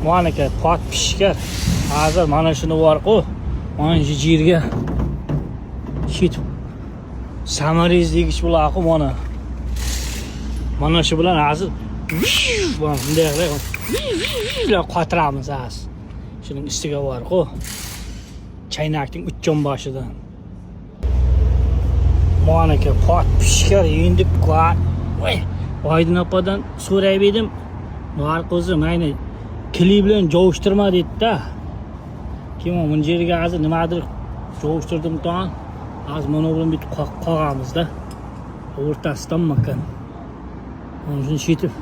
Mana aka pot pishgan. Hozir mana shuni bor-ku. Mana shu yerga shit samariz degish bo'ladi mana. Mana shu bilan hozir bunday qotiramiz hozir. Shuning ustiga bor-ku. Chaynakning uchjon boshidan. Mana aka pot pishgan endi voy Oydin opadan so'rayib edim. Narqizi mayni klip bilan jovushtirma dedi-da. Kim o bunca yerga hozir nimadir jovushtirdim to'g'an. Hozir mana bilan bitib qolamiz-da. O'rtasidan makan. Mana shuni shitib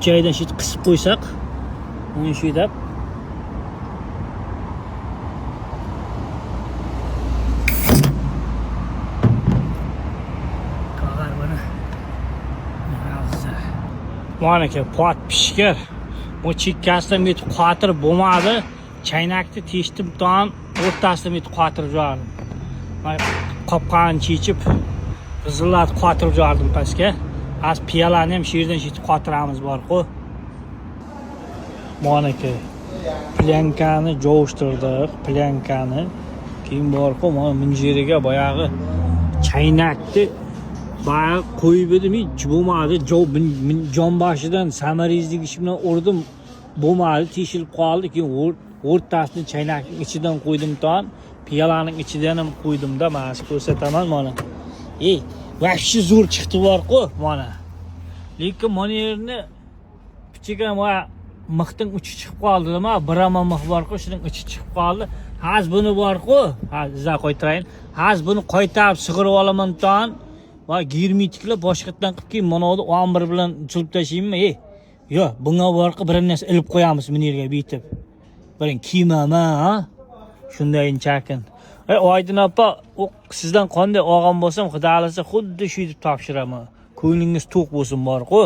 3 joydan shit qisib qo'ysak, mana shu deb Mana aka pot pishgan. Bu chekkasidan bitib qotirib bo'lmadi. Chaynakni teshdim to'g'an, o'rtasidan bitib qotirib jo'radim. Mana qopqani chechib, g'izillatib qotirib jo'radim pastga. Hozir piyolani ham shu yerdan shitib qotiramiz bor-ku. Mana aka plyankani jovushtirdik, plyankani. Keyin bor-ku, mana buncha yeriga boyag'i chaynakni bayağı qo'yib edim, hech bo'lmadi. Jon boshidan samarizlik ish bilan urdim. Bo'lmadi, teshilib qoldi. Keyin o'rtasini chaynakning ichidan qo'ydim to'g'an, piyolaning ichidan ham qo'ydim-da, mana shu ko'rsataman mana. Vahshiy zo'r chiqdi bor-ku mana. Lekin mana yerni pichiga va mixning uchi chiqib qoldi, nima? Birama mix bor-ku, shuning ichi chiqib qoldi. Hozir buni bor-ku, hozir iza qo'ytirayin. Hozir buni qaytarib sig'irib olaman to'g'an. Va girmitiklar boshqatdan qilib keyin mana bu 11 bilan chilib tashlaymanmi? Yo'q, bunga borqa bir narsa ilib qo'yamiz bu yerga bitib. Biring kiymama, ha? Shundayin chakin. Oydin opa, sizdan qanday olgan bo'lsam, xudo xolasa xuddi shu deb topshiraman. Ko'nglingiz to'q bo'lsin bor-ku.